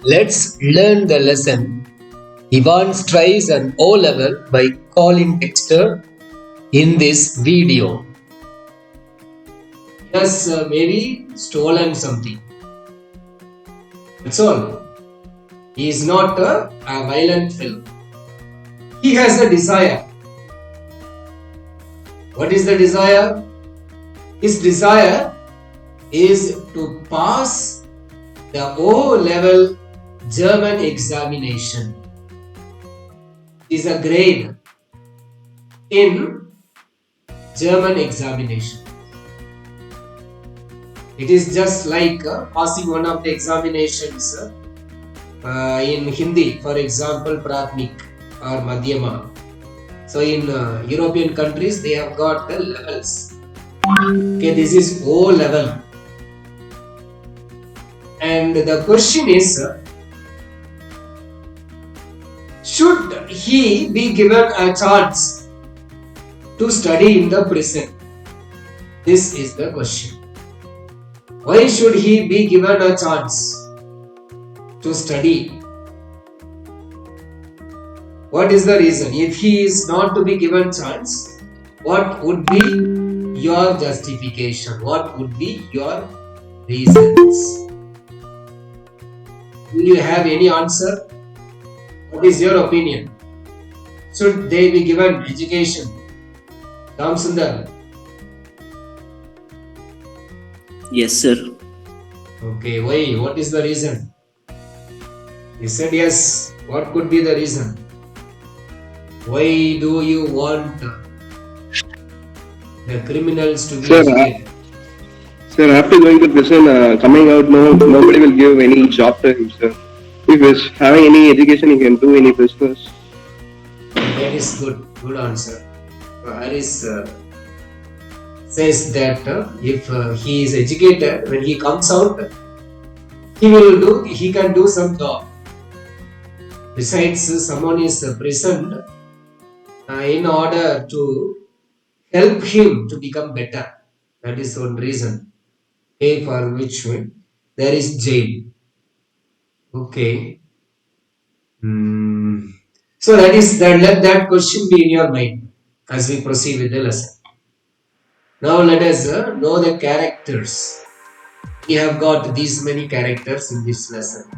Let's learn the lesson. Ivan tries an O level by Colin Texter in this video. He has maybe stolen something. That's all. He is not a violent fellow. He has a desire. What is the desire? His desire is to pass the O level German examination. It is a grade in German examination. It is just like passing one of the examinations in Hindi, for example, Pratmik or Madhyama. So in European countries, they have got the levels. Okay, this is O level. And the question is, should he be given a chance to study in the prison? This is the question. Why should he be given a chance to study? What is the reason? If he is not to be given chance, what would be your justification? What would be your reasons? Do you have any answer? What is your opinion? Should they be given education? Ram Sundar. Yes, sir. Okay, why? What is the reason? He said yes. What could be the reason? Why do you want the criminals to be educated? Sir, after going to prison, coming out, nobody will give any job to him, sir. If he's having any education, he can do any business. That is good. Good answer. Harris says that if he is educated, when he comes out, he can do some job. Besides, someone is imprisoned in order to help him to become better. That is one reason. Okay, for which one there is jail. Okay. So that is that. Let that question be in your mind as we proceed with the lesson. Now let us know the characters. We have got these many characters in this lesson.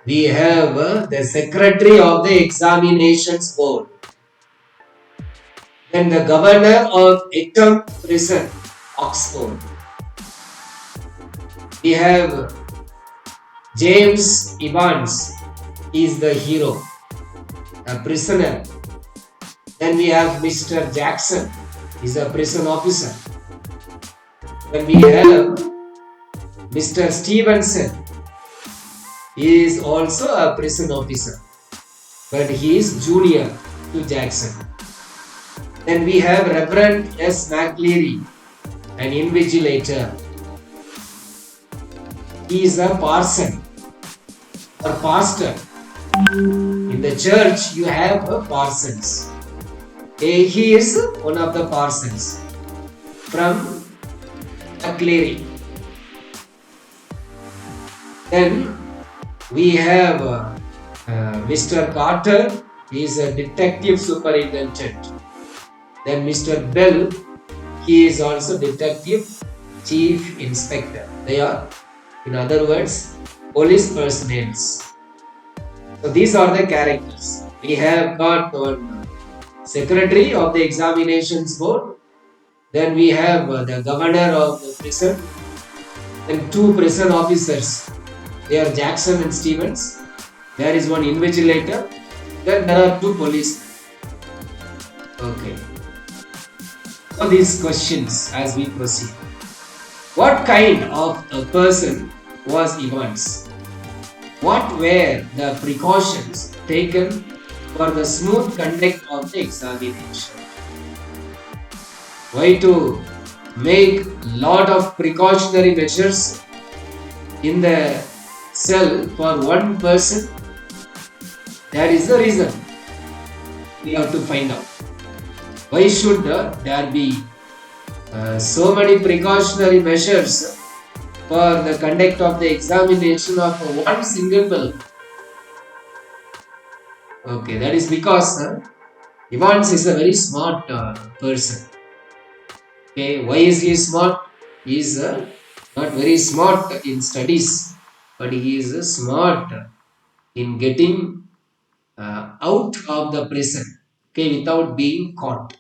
We have the secretary of the examinations board, then the governor of Eton prison, Oxford. We have James Evans, he is the hero, a prisoner. Then we have Mr. Jackson, he is a prison officer. Then we have Mr. Stevenson, he is also a prison officer, but he is junior to Jackson. Then we have Reverend S. McCleary, an invigilator. He is a parson or pastor. In the church, you have parsons. He is one of the parsons from McCleary. Then we have Mr. Carter, he is a detective superintendent. Then Mr. Bell, he is also detective chief inspector. They are, in other words, police personnel. So these are the characters. We have got one secretary of the examinations board. Then we have the governor of the prison. Then two prison officers. They are Jackson and Stevens. There is one invigilator. Then there are two policemen. Okay. So these questions as we proceed. What kind of a person was Evans? What were the precautions taken for the smooth conduct of the examination? Why to make lot of precautionary measures in the cell for one person? There is a reason. We have to find out. Why should there be so many precautionary measures for the conduct of the examination of one single fellow. Okay, that is because Evans is a very smart person. Okay, why is he smart? He is not very smart in studies, but he is smart in getting out of the prison, okay, without being caught,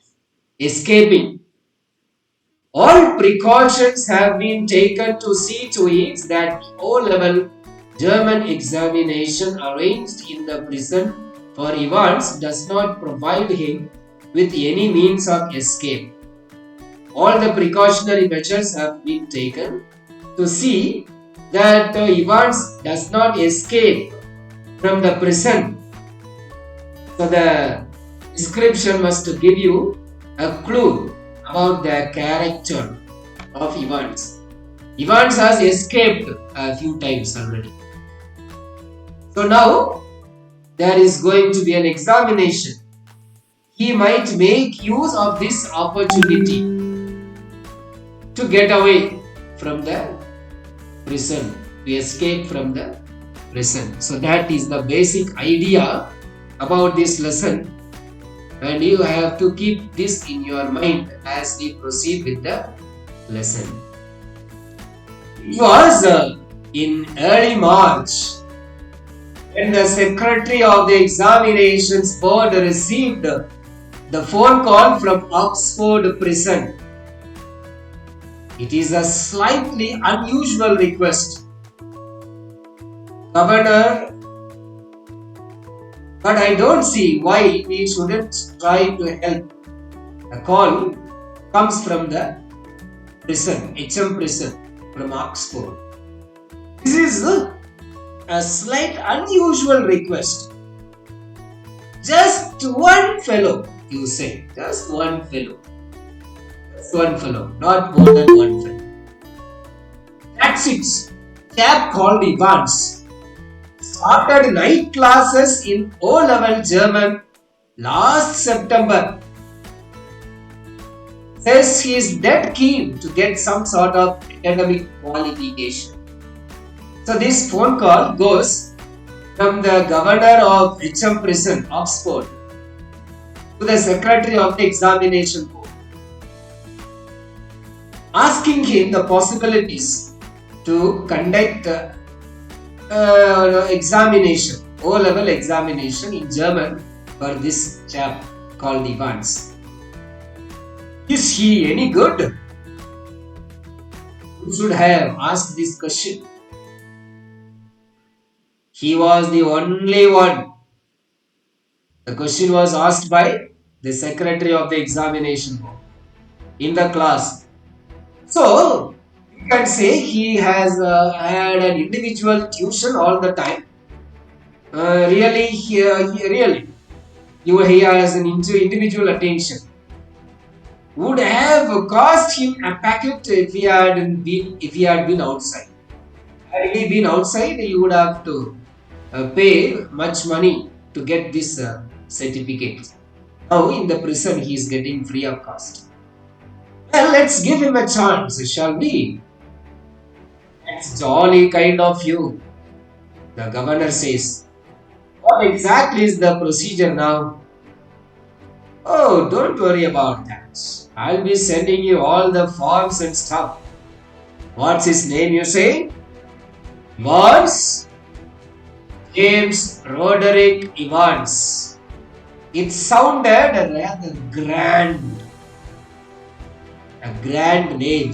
escaping. All precautions have been taken to see to it that the O-level German examination arranged in the prison for Evans does not provide him with any means of escape. All the precautionary measures have been taken to see that Evans does not escape from the prison. So the description must give you a clue about the character of Evans. Evans has escaped a few times already. So now there is going to be an examination. He might make use of this opportunity to get away from the prison, to escape from the prison. So that is the basic idea about this lesson, and you have to keep this in your mind as we proceed with the lesson. It was in early March when the secretary of the examinations board received the phone call from Oxford prison. It is a slightly unusual request. Governor, but I don't see why we shouldn't try to help. The call comes from the prison, HM prison from Oxford. This is a slight unusual request. Just one fellow, you say. Just one fellow. One fellow, not more than one fellow. That's it. Chap called Evans started night classes in O-level German last September. Says he is dead keen to get some sort of academic qualification. So this phone call goes from the governor of HM prison, Oxford, to the secretary of the examination board, asking him the possibilities to conduct examination, O-level examination in German for this chap called Evans. Is he any good? You should have asked this question. He was the only one. The question was asked by the secretary of the examination board in the class. So, you can say he has had an individual tuition all the time. Really, he has an individual attention. Would have cost him a packet if he had been outside. Had he been outside, he would have to pay much money to get this certificate. Now in the prison, he is getting free of cost. Well, let's give him a chance, shall we? That's jolly kind of you, the governor says. What exactly is the procedure now? Oh, don't worry about that. I'll be sending you all the forms and stuff. What's his name, you say? Evans? James Roderick Evans. It sounded rather grand. A grand name.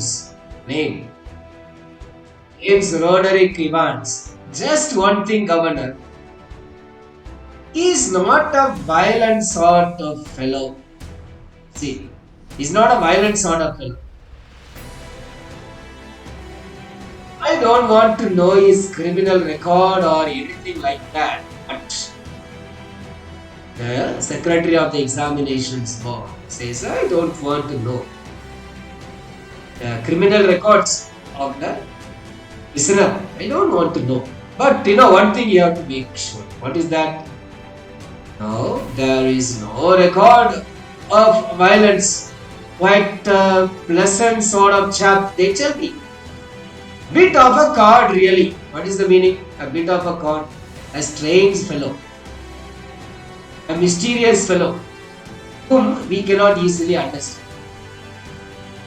James Roderick Evans. Just one thing, Governor. He is not a violent sort of fellow. See, he's not a violent sort of fellow. I don't want to know his criminal record or anything like that, but the secretary of the examinations board says, I don't want to know the criminal records of the prisoner. I don't want to know. But one thing you have to make sure. What is that? No, there is no record of violence. Quite a pleasant sort of chap, they tell me. Bit of a cod, really. What is the meaning? A bit of a cod. A strange fellow. A mysterious fellow whom we cannot easily understand.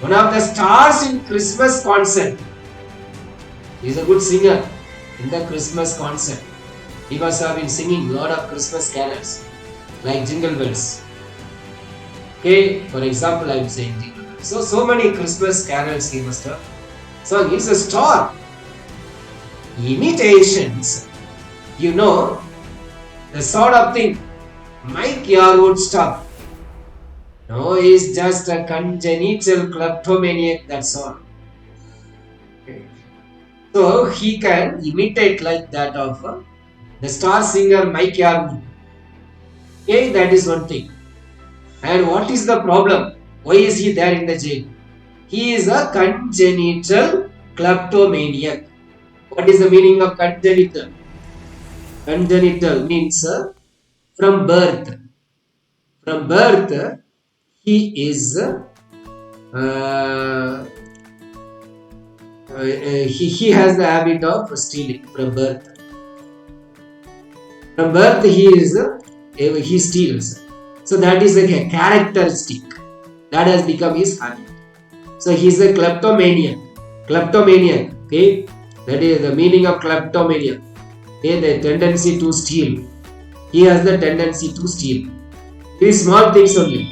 One of the stars in Christmas concert. He is a good singer in the Christmas concert. He must have been singing a lot of Christmas carols like Jingle Bells. Okay, for example, I am saying Jingle Bells. So many Christmas carols he must have sung. He is a star. Imitations, the sort of thing Mike Yarwood stuff. No, he is just a congenital kleptomaniac, that's all. Okay. So he can imitate like that of the star singer Mike Yarwood. Okay, that is one thing. And what is the problem? Why is he there in the jail? He is a congenital kleptomaniac. What is the meaning of congenital? Congenital means from birth. From birth, he is he has the habit of stealing from birth. From birth, he steals. So that is a characteristic that has become his habit. So he is a kleptomaniac. Kleptomaniac. Okay, that is the meaning of kleptomaniac. Okay, the tendency to steal. He has the tendency to steal. These small things only.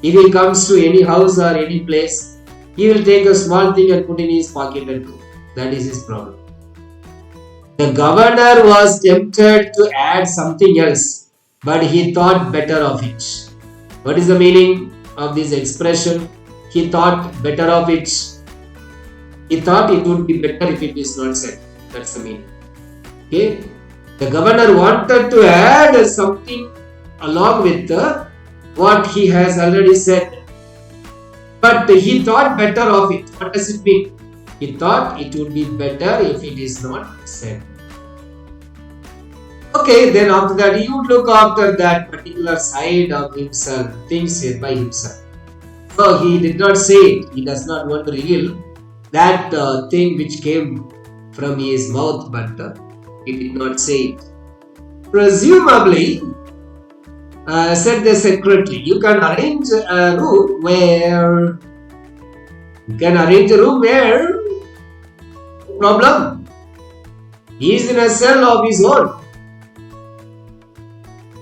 If he comes to any house or any place, he will take a small thing and put in his pocket and go. That is his problem. The governor was tempted to add something else, but he thought better of it. What is the meaning of this expression? He thought better of it. He thought it would be better if it is not said. That's the meaning. Okay. The governor wanted to add something along with what he has already said. But he thought better of it. What does it mean? He thought it would be better if it is not said. Okay, then after that he would look after that particular side of himself, things by himself. So he did not say it. He does not want to reveal that thing which came from his mouth, but he did not say it. Presumably, said the secretary, you can arrange a room where no problem. He is in a cell of his own.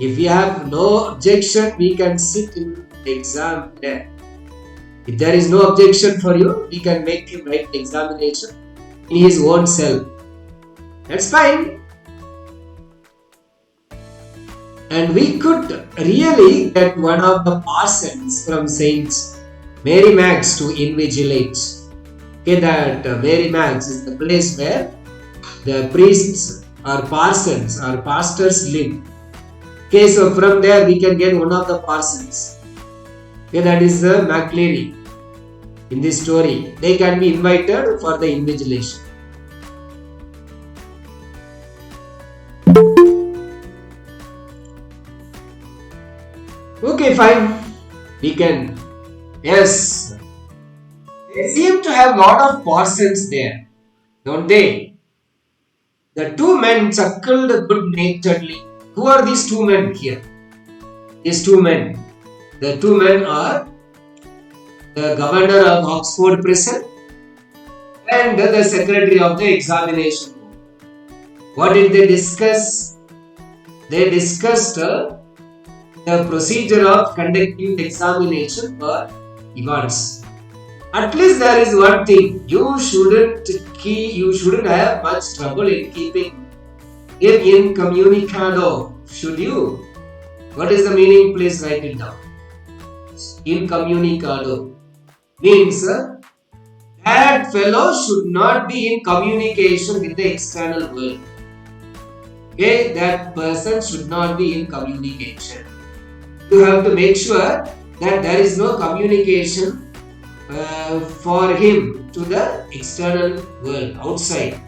If you have no objection, we can sit in the exam there. If there is no objection for you, we can make him write the examination in his own cell. That's fine. And we could really get one of the parsons from St. Mary Mag's to invigilate. Okay, that Mary Mag's is the place where the priests or parsons or pastors live. Okay, so from there we can get one of the parsons. Okay, that is McCleary in this story. They can be invited for the invigilation. Okay, fine. We can. Yes. They seem to have a lot of parsons there, don't they? The two men chuckled good-naturedly. Who are these two men here? These two men. The two men are the governor of Oxford prison and the secretary of the examination board. What did they discuss? They discussed the procedure of conducting the examination for Evans. At least there is one thing, you shouldn't have much trouble in keeping him incommunicado, should you? What is the meaning? Please write it down. Incommunicado means that fellow should not be in communication with the external world. Okay, that person should not be in communication. You have to make sure that there is no communication for him to the external world outside.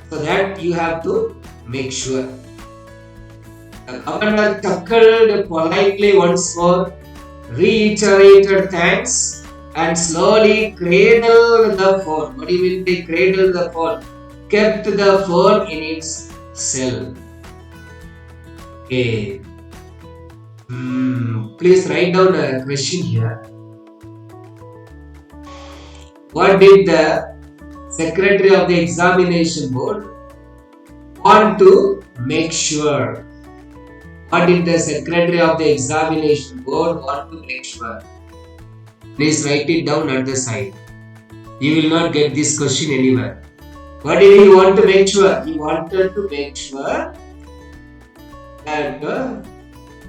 So that you have to make sure. The governor chuckled politely once more, reiterated thanks, and slowly cradled the phone. What do you mean by cradled the phone? Kept the phone in its cell. Okay. Please write down a question here. What did the Secretary of the Examination Board want to make sure? What did the Secretary of the Examination Board want to make sure? Please write it down at the side. You will not get this question anywhere. What did he want to make sure? He wanted to make sure that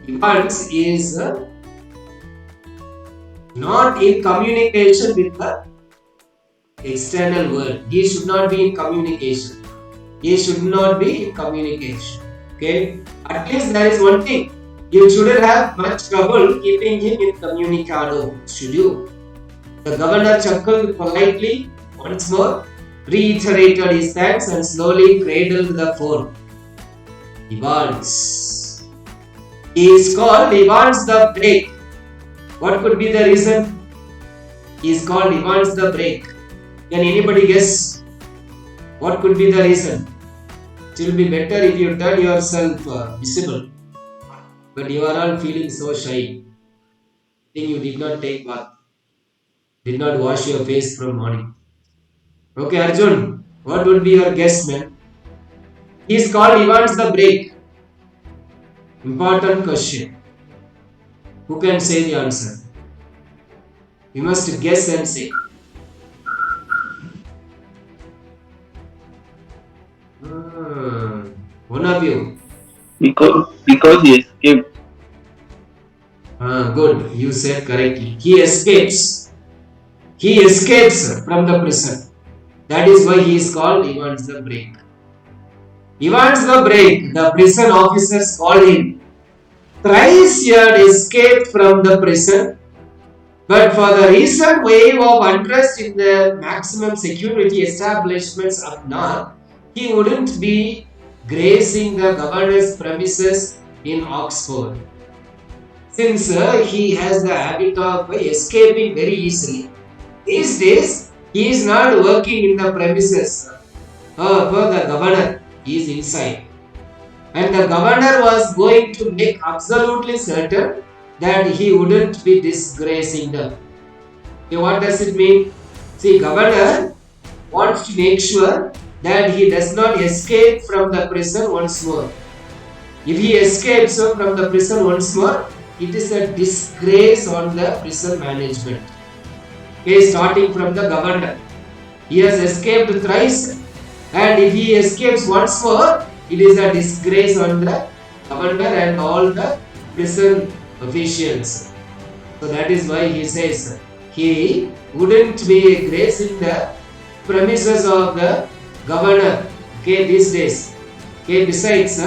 Evans is not in communication with the external world. He should not be in communication. He should not be in communication. Okay? At least there is one thing. You shouldn't have much trouble keeping him in communicado, should you? The governor chuckled politely once more, reiterated his thanks and slowly cradled the phone. Evans. He is called Evans the Break. What could be the reason? He is called Evans the Break. Can anybody guess? What could be the reason? It will be better if you turn yourself visible. But you are all feeling so shy. I think you did not take bath. Did not wash your face from morning. Okay, Arjun, what would be your guess, man? He is called Evans the Break. Important question. Who can say the answer? You must guess and say. One of you. Because he escaped. Good. You said correctly. He escapes. He escapes from the prison. That is why he is called Evans the Break. Evans the Break, the prison officers called him. Thrice he had escaped from the prison, but for the recent wave of unrest in the maximum security establishments up north, he wouldn't be gracing the governor's premises in Oxford. Since he has the habit of escaping very easily, these days he is not working in the premises for the governor. He is inside. And the governor was going to make absolutely certain that he wouldn't be disgracing them. Okay, what does it mean? See, governor wants to make sure that he does not escape from the prison once more. If he escapes from the prison once more, it is a disgrace on the prison management. Okay, starting from the governor. He has escaped thrice, and if he escapes once more, it is a disgrace on the governor and all the prison officials. So that is why he says he wouldn't be gracing the premises of the governor. Okay, these days. Okay, besides,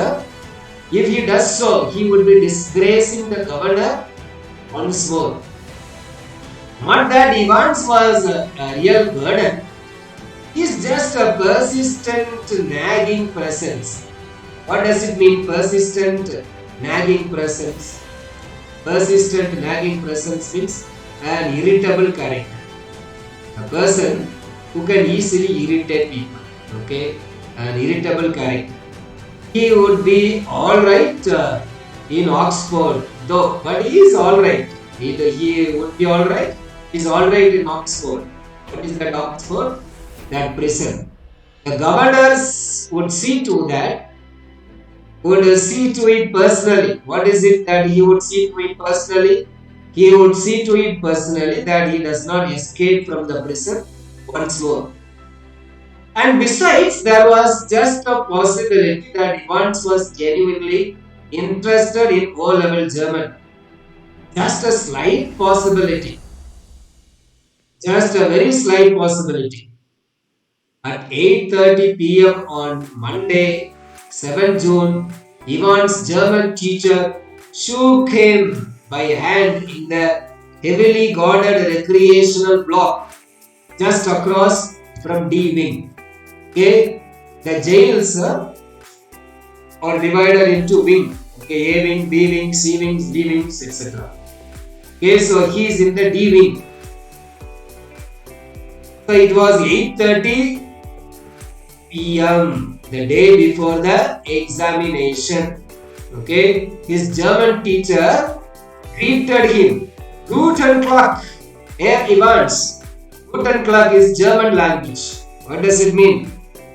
if he does so, he would be disgracing the governor once more. Not that Evans was a real burden. He is just a persistent nagging presence. What does it mean, persistent nagging presence? Persistent nagging presence means an irritable character. A person who can easily irritate people. Okay, an irritable character. He would be alright in Oxford, though, but he is alright. He would be alright. He is alright in Oxford. What is that Oxford? That prison. The governors would see to that, would see to it personally. What is it that he would see to it personally? He would see to it personally that he does not escape from the prison once more. And besides, there was just a possibility that Evans was genuinely interested in O-level German. Just a slight possibility. Just a very slight possibility. At 8:30 p.m. on Monday, 7 June, Evans' German teacher shook him by hand in the heavily guarded recreational block just across from D wing. Okay, the jails are divided into wing. Okay, A wing, B wing, C wings, D wings, etc. Okay, so he is in the D wing. So it was 8:30 p.m. the day before the examination. Okay, his German teacher greeted him. Guten Tag, Herr Evans. Guten Tag is German language. What does it mean?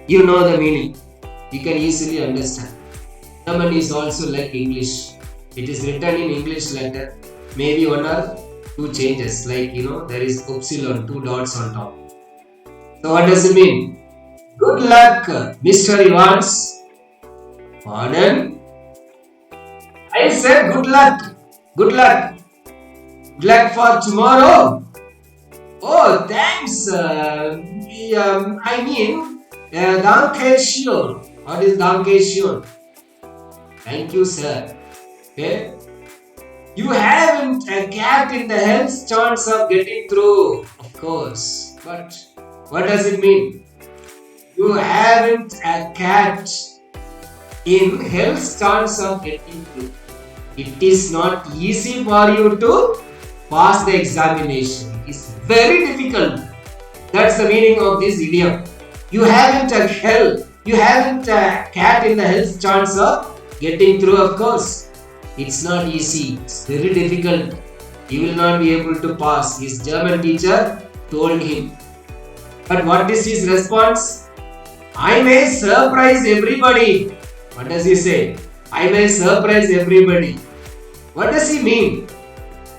You know the meaning. You can easily understand. German is also like English. It is written in English letter. Maybe one or two changes, like there is epsilon, two dots on top. So what does it mean? Good luck, Mr. Evans. Pardon? I said good luck. Good luck. Good luck for tomorrow. Oh, thanks. Danke schön. What is Danke schön? Thank you, sir. Okay. You haven't a cat in the health chance of getting through. Of course. But what does it mean? You haven't a cat in health chance of getting through. It is not easy for you to pass the examination. It's very difficult. That's the meaning of this idiom. You haven't a cat in the health chance of getting through, of course. It's not easy. It's very difficult. You will not be able to pass. His German teacher told him. But what is his response? I may surprise everybody. What does he say? I may surprise everybody. What does he mean?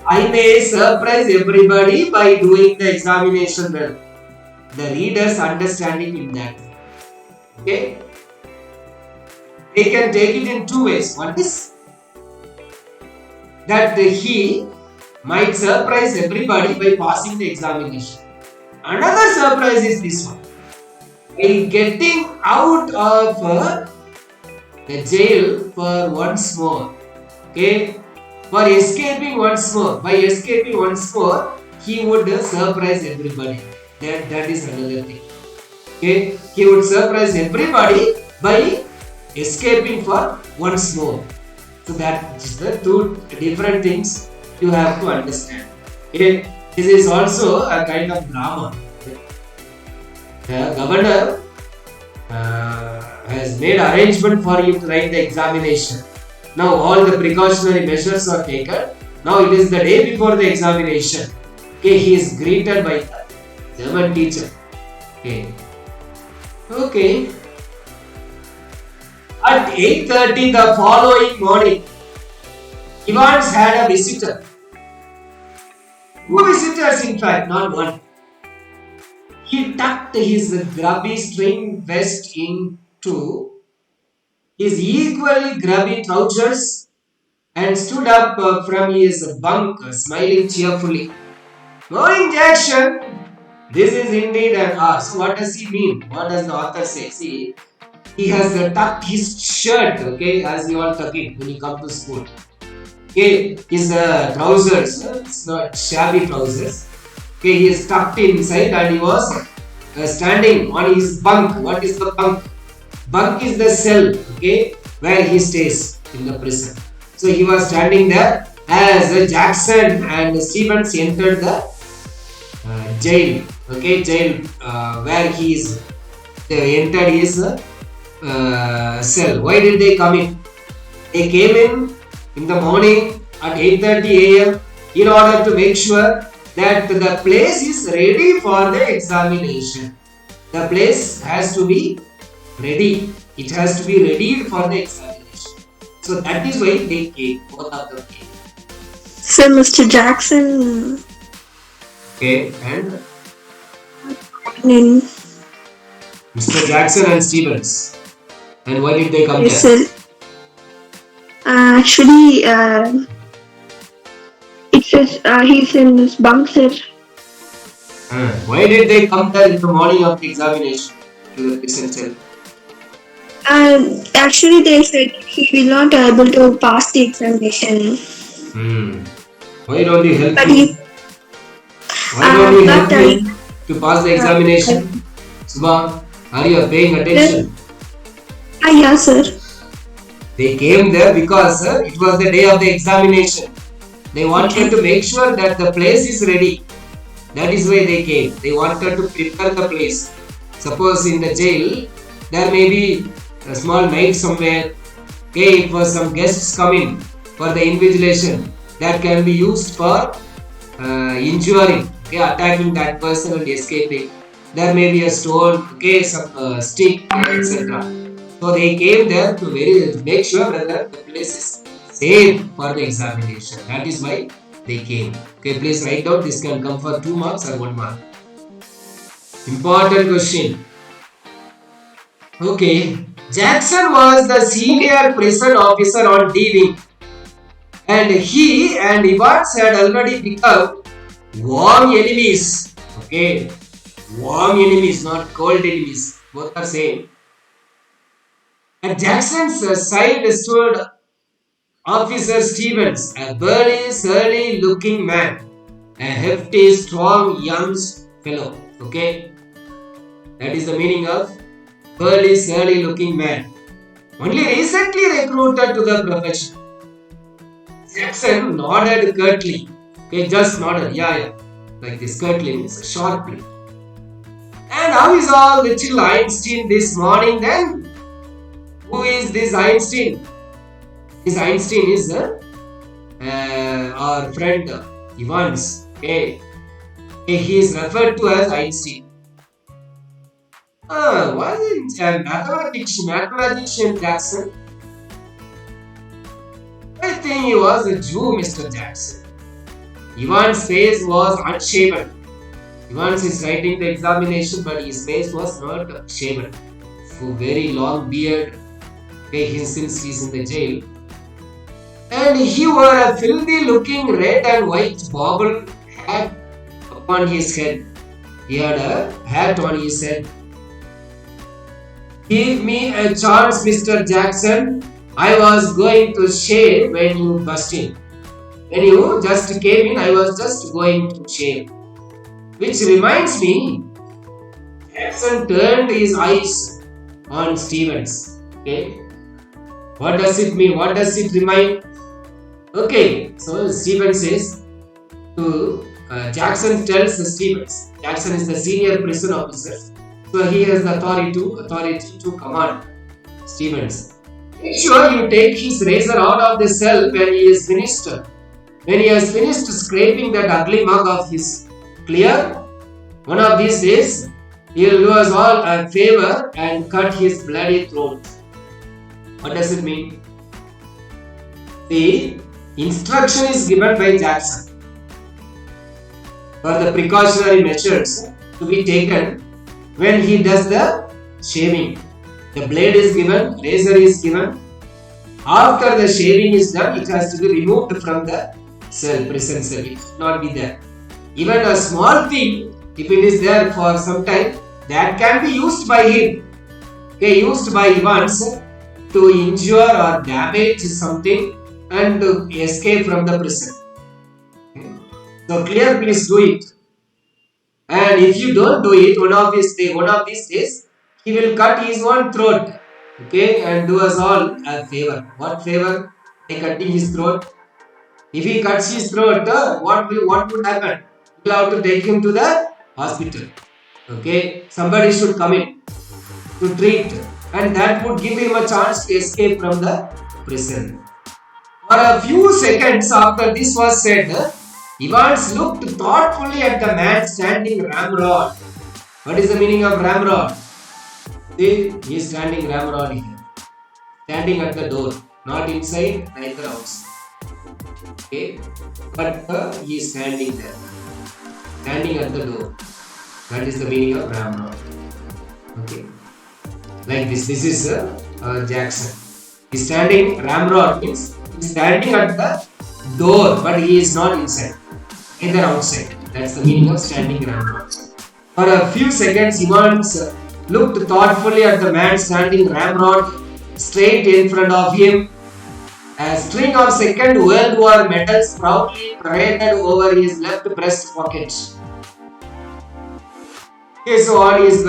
I may surprise everybody by doing the examination well. The reader's understanding in that. Okay? They can take it in two ways. One is that he might surprise everybody by passing the examination. Another surprise is this one. By getting out of the jail for once more. Okay? For escaping once more. By escaping once more, he would surprise everybody. That is another thing. Okay? He would surprise everybody by escaping for once more. So that is the two different things you have to understand. Okay? This is also a kind of drama. The governor has made arrangement for you to write the examination. Now all the precautionary measures are taken. Now it is the day before the examination. Okay, he is greeted by the German teacher. Okay. At 8:30 the following morning, Evans had a visitor. Two visitors, in fact, not one. He tucked his grubby string vest into his equally grubby trousers and stood up from his bunk, smiling cheerfully. Morning, Jackson! This is indeed an R. So what does he mean? What does the author say? See, he has tucked his shirt, okay, as you all tuck it when you come to school. Okay, his trousers, it's not shabby trousers. Okay, he is tucked inside and he was standing on his bunk. What is the bunk? Bunk is the cell, okay, where he stays in the prison. So he was standing there as Jackson and Stevens entered the jail, okay, jail where he is. They entered his cell. Why did they come in? They came in the morning at 8:30 a.m. in order to make sure that the place is ready for the examination. The place has to be ready. It has to be ready for the examination. So that is why they came. Both of them came. So Mr. Jackson. Okay, and In, Mr. Jackson and Stevens. And why did they come yes, there? sir. Actually, it says he's in his bunk, sir. Why did they come there in the morning of the examination to the prison cell? Actually, they said he will not be able to pass the examination. Why don't you help But me? he, Why don't you help but me to pass the examination? Subha, are you paying attention? yes, sir. They came there because it was the day of the examination. They wanted to make sure that the place is ready. That is why they came. They wanted to prepare the place. Suppose in the jail, there may be a small night somewhere. Okay, if some guests come in for the invigilation, that can be used for injuring, okay, attacking that person and escaping. There may be a stone, okay, some stick, etc. So they came there to make sure whether the place is safe for the examination. That is why they came. Okay, please write down. This can come for 2 marks or 1 mark. Important question. Okay, Jackson was the senior prison officer on D wing, and he and Evans had already become warm enemies. Okay, warm enemies, not cold enemies. Both are same. At Jackson's side stood Officer Stevens, a burly, surly-looking man, a hefty, strong, young fellow. Okay, that is the meaning of burly, surly-looking man. Only recently recruited to the profession. Jackson nodded curtly. Okay, just nodded. Yeah. Like this curtly means sharply. And how is all the chill Einstein this morning then? Who is this Einstein? This Einstein is our friend Evans. Okay. He is referred to as Einstein. Wasn't a mathematician Jackson? I think he was a Jew, Mr. Jackson. Evans' face was unshaven. Evans is writing the examination, but his face was not shaven. So very long beard, since he is in the jail. And he wore a filthy looking red and white bobble hat upon his head. He had a hat on his head. Give me a chance, Mr. Jackson. I was going to shave when you burst in. When you just came in, I was just going to shave. Which reminds me, Jackson turned his eyes on Stevens. Okay. What does it mean? What does it remind? Okay. So Stevens says to Jackson tells Stevens. Jackson is the senior prison officer. So he has the authority to command Stevens. Make sure you take his razor out of the cell when he is finished. When he has finished scraping that ugly mug of his clear, one of these days he will do us all a favor and cut his bloody throat. What does it mean? The instruction is given by Jackson for the precautionary measures to be taken when he does the shaving. The blade is given, razor is given. After the shaving is done, it has to be removed from the cell, prison cell. It should not be there. Even a small thing, if it is there for some time, that can be used by him. Okay, used by Evans to injure or damage something and to escape from the prison. Okay. So clear, please do it. And if you don't do it, one of these days, he will cut his own throat. Okay, and do us all a favor. What favor? By cutting his throat. If he cuts his throat, what would happen? We'll have to take him to the hospital. Okay, somebody should come in to treat, and that would give him a chance to escape from the prison. For a few seconds after this was said, Evans looked thoughtfully at the man standing ramrod. What is the meaning of ramrod? See, he is standing ramrod here. Standing at the door. Not inside, neither outside. Okay? But he is standing there. Standing at the door. That is the meaning of ramrod. Okay? Like this. This is Jackson. He is standing, ramrod means he is standing at the door, but he is not inside. Either outside. That's the meaning of standing ramrod. For a few seconds, Evans looked thoughtfully at the man standing ramrod straight in front of him. A string of Second World War medals proudly paraded over his left breast pocket. Okay, so on his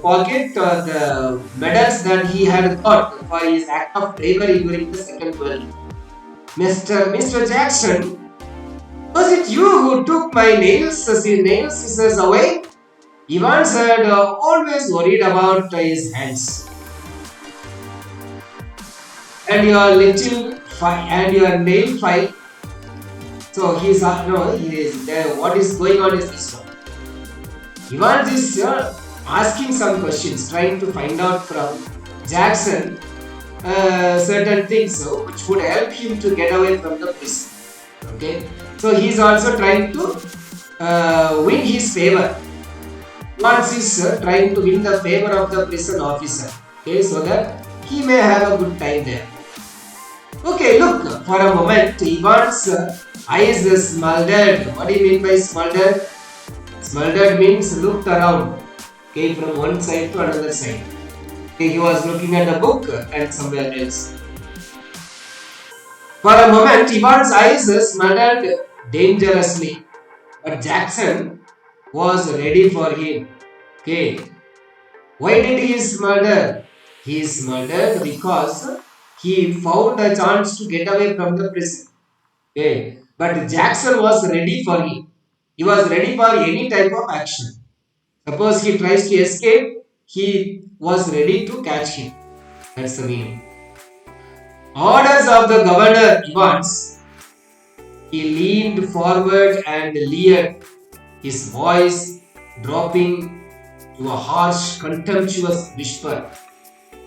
pocket, the medals that he had got for his act of bravery during the Second World War. Mr. Jackson, Was it you who took my nails scissors away? Evans had always worried about his hands. And your your nail file. So he's no, he is there. What is going on is this one. Evans is asking some questions, trying to find out from Jackson certain things which would help him to get away from the prison. Okay, so he's also trying to win his favor. Evans is trying to win the favor of the prison officer. Okay, so that he may have a good time there. Okay, look, for a moment, Evans' eyes smoldered. What do you mean by smoldered? Smoldered means looked around, okay, from one side to another side. Okay, he was looking at a book and somewhere else. For a moment, Evans' eyes smoldered dangerously, but Jackson was ready for him. Okay, why did he smolder? He smoldered because he found a chance to get away from the prison. Okay. But Jackson was ready for him. He was ready for any type of action. Suppose he tries to escape, he was ready to catch him. That's the meaning. Orders of the governor Evans. He leaned forward and leered, his voice dropping to a harsh, contemptuous whisper.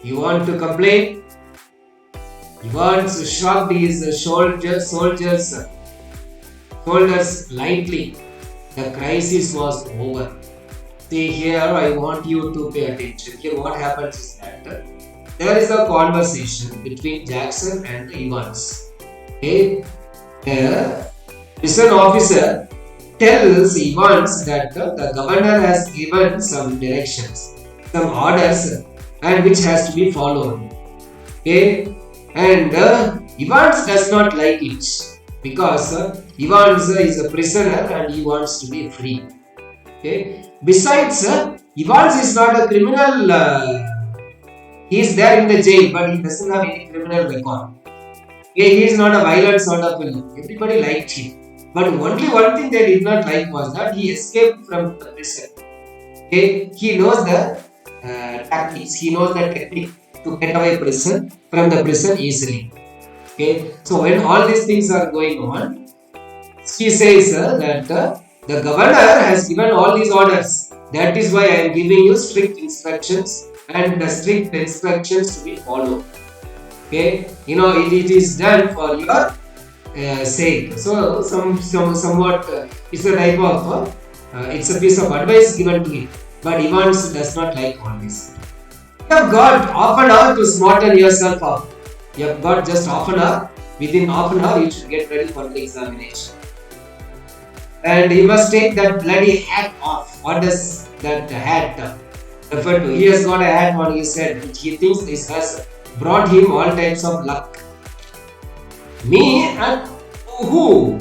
You want to complain? Evans shrugged his shoulders lightly. The crisis was over. See here, I want you to pay attention. Here what happens is that there is a conversation between Jackson and Evans. Okay? The prison officer tells Evans that the governor has given some directions, some orders, and which has to be followed. Okay? And Evans does not like it because Evans is a prisoner and he wants to be free. Okay. Besides, Evans is not a criminal. He is there in the jail, but he doesn't have any criminal record. Okay. He is not a violent sort of fellow. Everybody liked him, but only one thing they did not like was that he escaped from the prison. Okay. He knows the tactics. He knows the technique to get away from the prison easily. Okay, so when all these things are going on, he says that the governor has given all these orders. That is why I am giving you strict instructions and the strict instructions to be followed. Okay, you know it is done for your sake. So somewhat it's a type of it's a piece of advice given to him. But Evans does not like all this. You have got half an hour to smarten yourself up. You have got just half an hour. Within half an hour, you should get ready for the examination. And you must take that bloody hat off. What does that hat refer to? He has got a hat on his head which he thinks this has brought him all types of luck. Me and who?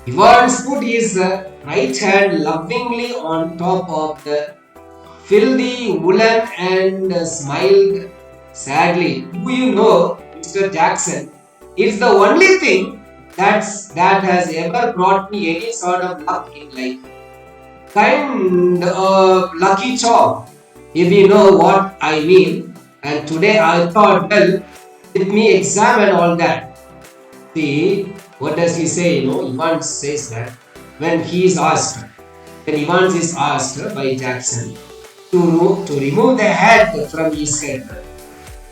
Evans put his right hand lovingly on top of the filthy woolen and smiled sadly. Do you know, Mr. Jackson, it's the only thing that has ever brought me any sort of luck in life. Kind of lucky charm, if you know what I mean. And today I thought, well, let me examine all that. See, what does he say? You know, Evans says that when Evans is asked by Jackson to remove the hat from his head,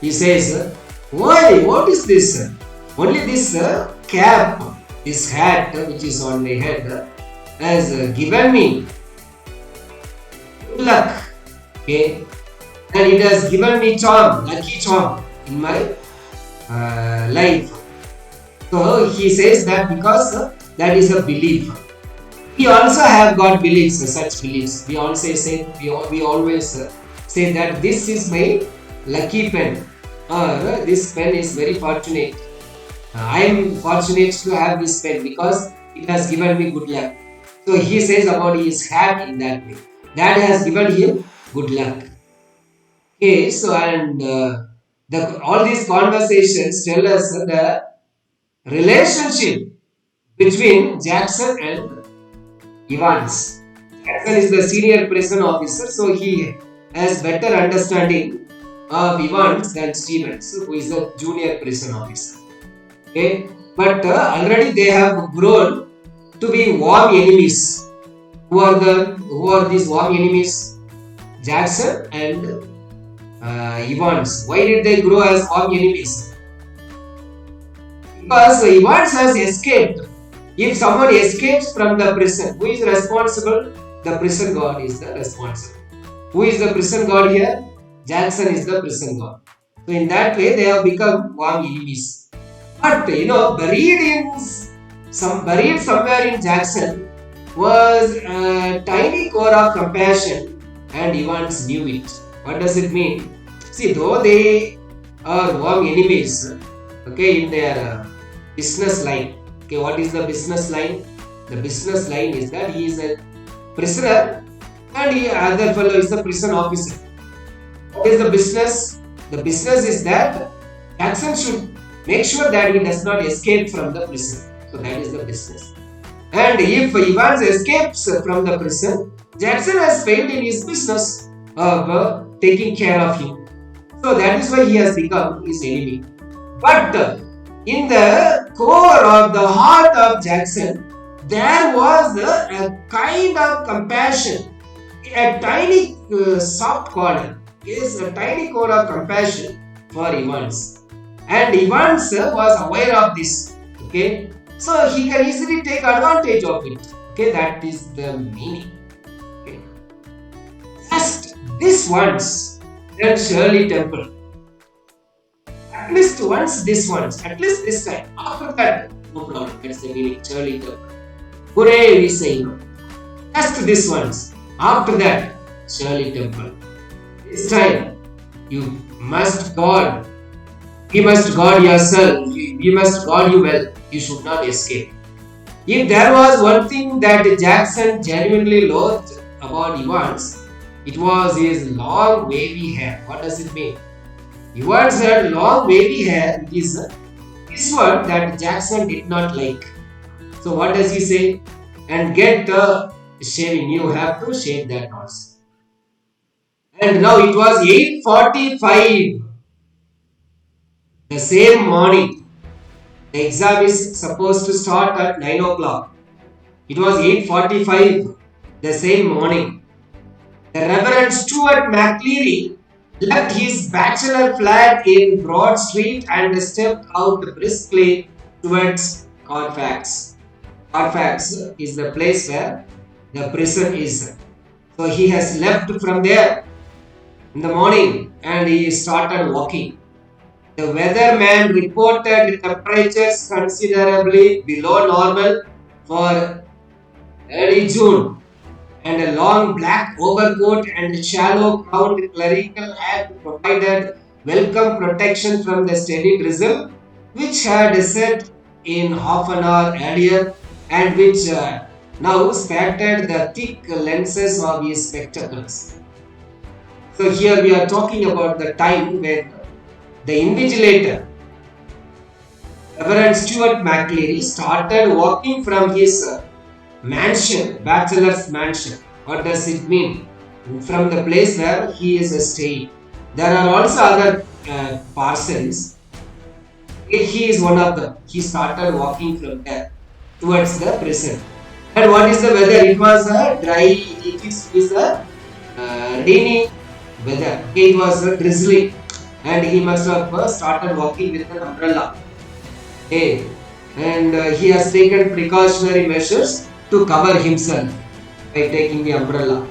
he says, why? What is this? Only this cap, this hat which is on my head has given me good luck. Okay, and it has given me lucky charm in my life. So he says that because that is a belief. We also have got beliefs, such beliefs. We always say that this is my lucky pen, or this pen is very fortunate. I am fortunate to have this pen because it has given me good luck. So he says about his hat in that way. That has given him good luck. Okay, so and all these conversations tell us the relationship between Jackson and Evans. Jackson is the senior prison officer, so he has better understanding of Evans than Stevens, who is the junior prison officer. Okay, but already they have grown to be warm enemies. Who are these warm enemies? Jackson and Evans. Why did they grow as warm enemies? Because Evans has escaped. If someone escapes from the prison, who is responsible? The prison guard is the responsible. Who is the prison guard here? Jackson is the prison guard. So in that way, they have become warm enemies. But buried somewhere in Jackson was a tiny core of compassion, and Evans knew it. What does it mean? See, though they are warm enemies, okay, in their business line. Okay, what is the business line? The business line is that he is a prisoner and the other fellow is the prison officer. What is the business? The business is that Jackson should make sure that he does not escape from the prison. So that is the business. And if Evans escapes from the prison, Jackson has failed in his business of taking care of him. So that is why he has become his enemy. But in the core of the heart of Jackson, there was a kind of compassion, a tiny soft corner, is a tiny core of compassion for Evans. And Evans was aware of this. Okay, so he can easily take advantage of it. Okay, that is the meaning. Okay. Just this once, then Shirley Temple. At least once, at least this time. After that, no problem. That's the meaning. Shirley Temple. Hooray, we say. Just this once. After that, Shirley Temple. This time, you must guard. You must guard yourself. You must guard you well. You should not escape. If there was one thing that Jackson genuinely loathed about Evans, it was his long wavy hair. What does it mean? Evans had long wavy hair. It is this one that Jackson did not like. So what does he say? And get shaving. You have to shave that also. And now it was 8:45. The same morning. The exam is supposed to start at 9 o'clock. It was 8:45 the same morning. The Reverend Stuart McLeary left his bachelor flat in Broad Street and stepped out briskly towards Carfax. Carfax is the place where the prison is. So he has left from there in the morning and he started walking. The weatherman reported temperatures considerably below normal for early June, and a long black overcoat and shallow crowned clerical hat provided welcome protection from the steady drizzle which had set in half an hour earlier and which now spattered the thick lenses of his spectacles. So here we are talking about the time when the invigilator, Reverend Stuart McLeary, started walking from his mansion, bachelor's mansion. What does it mean? From the place where he is staying. There are also other parsons. He is one of them. He started walking from there towards the prison. And what is the weather? It was a dry, it is a rainy weather. It was drizzly. And he must have started walking with an umbrella. Okay. And he has taken precautionary measures to cover himself by taking the umbrella.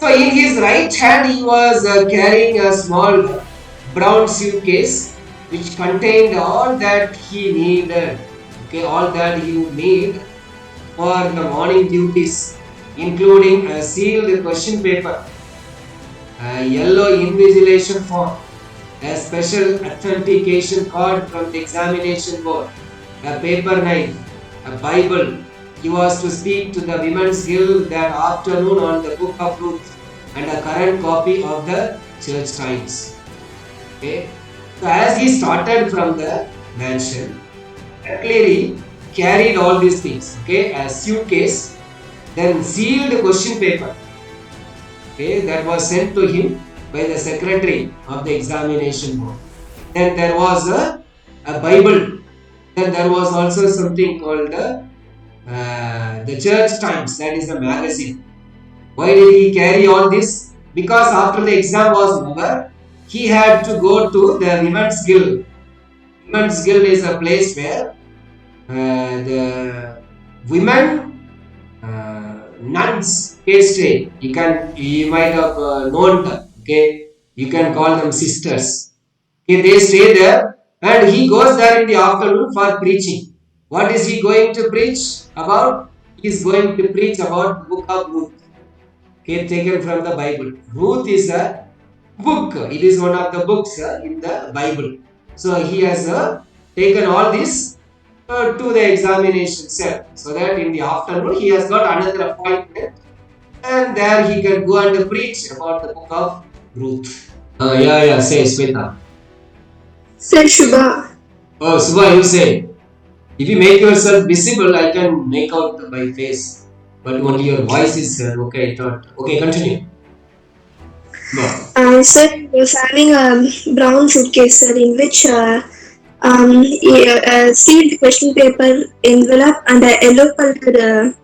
So in his right hand he was carrying a small brown suitcase which contained all that he needed. Okay, all that he would need for the morning duties, including a sealed question paper, a yellow invigilation form, a special authentication card from the examination board, a paper knife, a Bible. He was to speak to the Women's Guild that afternoon on the Book of Ruth and a current copy of the Church Times. Okay. So as he started from the mansion, clearly carried all these things, okay, a suitcase, then sealed question paper, okay, that was sent to him by the secretary of the examination board. Then there was a Bible. Then there was also something called the Church Times, that is a magazine. Why did he carry all this? Because after the exam was over, he had to go to the Women's Guild. Women's Guild is a place where the women nuns stay. You might have known them. Okay, you can call them sisters. Okay, they stay there, and he goes there in the afternoon for preaching. What is he going to preach about? He is going to preach about the book of Ruth. Okay, taken from the Bible. Ruth is a book. It is one of the books in the Bible. So he has taken all this to the examination cell, so that in the afternoon he has got another appointment, and there he can go and preach about the book of Ruth. Say Sweta. Sir Shubha. Oh, Subha, you say. If you make yourself visible, I can make out my face, but only your voice is okay. I thought. Okay, continue. No. Sir, he was having a brown suitcase, sir, in which sealed question paper envelope and a yellow colored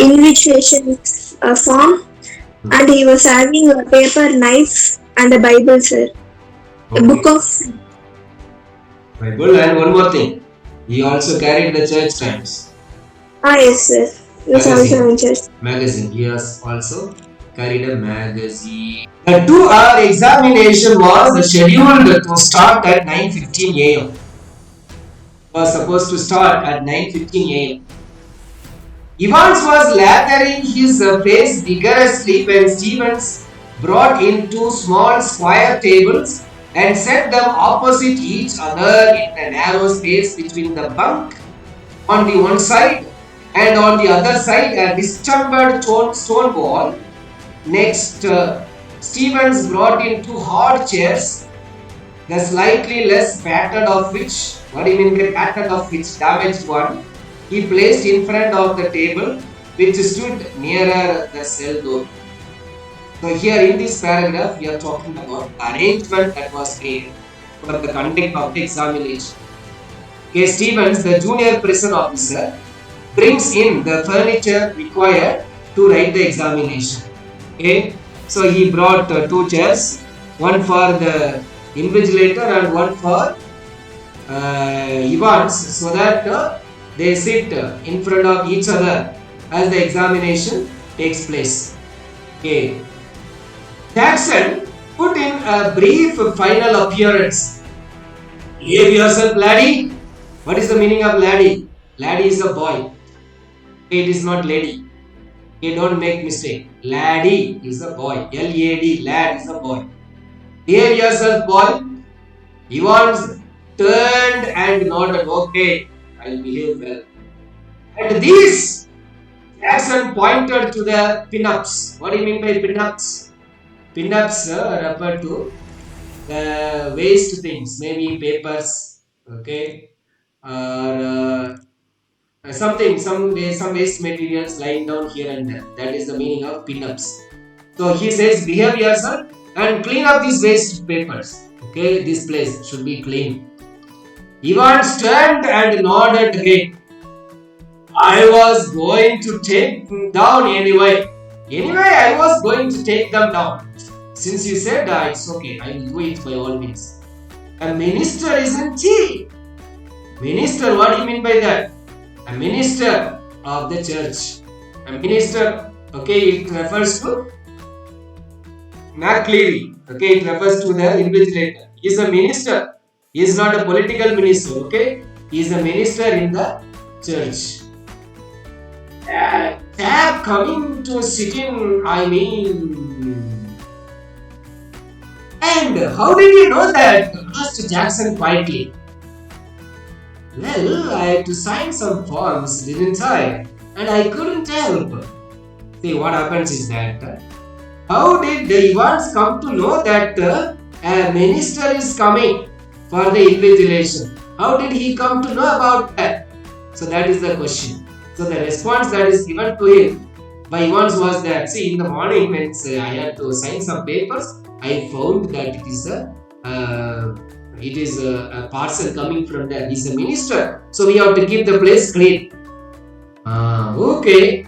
invitation form, and he was having a paper knife and a Bible, sir. A book of Bible, and one more thing. He also carried the Church Times. yes, sir. He was also in church. Magazine. He has also carried a magazine. The 2-hour examination was scheduled to start at 9:15 a.m. Was supposed to start at 9:15 a.m. Evans was lathering his face vigorously when Stevens brought in 2 small square tables and set them opposite each other in the narrow space between the bunk on the one side and on the other side a distempered stone wall. Next, Stevens brought in 2 hard chairs, the slightly less battered of which, what do you mean by battered of which, damaged one, he placed in front of the table which stood nearer the cell door. So here in this paragraph we are talking about the arrangement that was made for the conduct of the examination. Okay, Stevens, the junior prison officer, brings in the furniture required to write the examination. Okay, so he brought 2 chairs, one for the invigilator and one for Evans, so that they sit in front of each other as the examination takes place. Okay. Jackson put in a brief final appearance. Behave yourself, laddie. What is the meaning of laddie? Laddie is a boy. It is not lady. Okay, don't make mistake. Laddie is a boy. L-A-D, lad is a boy. Behave yourself, boy. Evans turned and nodded. Okay, I'll behave well. And these, Jackson pointed to the pin-ups. What do you mean by pin-ups? Pin-ups refer to the waste things, maybe papers, okay, or some waste materials lying down here and there. That is the meaning of pin-ups. So he says, behave yourself and clean up these waste papers. Okay, this place should be clean. Evans turned and nodded again. I was going to take them down anyway. I was going to take them down. Since you said it's okay, I will do it by all means. A minister, isn't he? Minister, what do you mean by that? A minister of the church. A minister, okay, it refers to McCleary. Okay, it refers to the invigilator. He is a minister. He is not a political minister, okay? He is a minister in the church. Tab coming to sit in, And how did you know that? Asked Jackson quietly. Well, I had to sign some forms, didn't I? And I couldn't help. See, what happens is that, how did Evans come to know that a minister is coming for the invigilation? How did he come to know about that? So that is the question. So the response that is given to him by Evans was that, see, in the morning when I had to sign some papers, I found that it is a parcel coming from there. He's a minister, so we have to keep the place clean. Okay.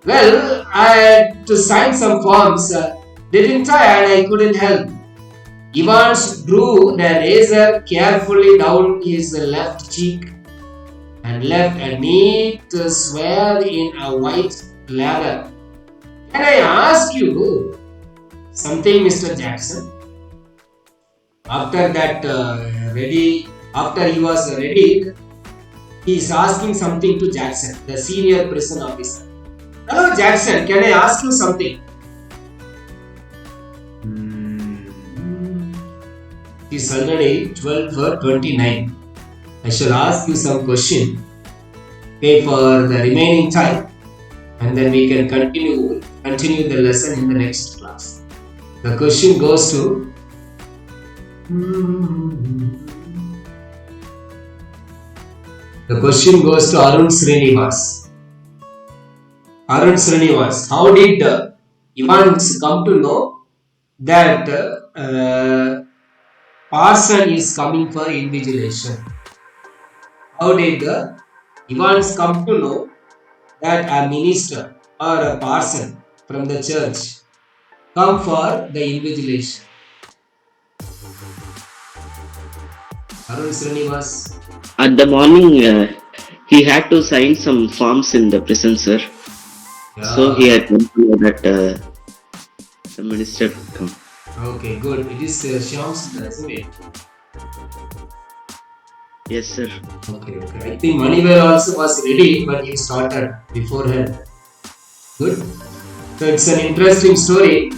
Well, I had to sign some forms. Didn't I? And I couldn't help. Evans drew the razor carefully down his left cheek and left a neat swath in a white lather. Can I ask you something, Mr. Jackson? After that after he was ready, he is asking something to Jackson, the senior prison officer. Hello, Jackson, can I ask you something? It is already 12:29. I shall ask you some question. Okay, for the remaining time, and then we can continue the lesson in the next class. The question goes to Arun Srinivas. Arun Srinivas, how did Evans come to know that parson is coming for invigilation? How did Evans come to know that a minister or a parson from the church come for the invigilation? Arun Srinivas. At the morning, he had to sign some forms in the prison, sir. Yeah. So he had to know that the minister would come. Okay, good. It is Shyam's resume. Yes, sir. Okay. I think Manivel also was ready, but he started beforehand. Good. So it's an interesting story.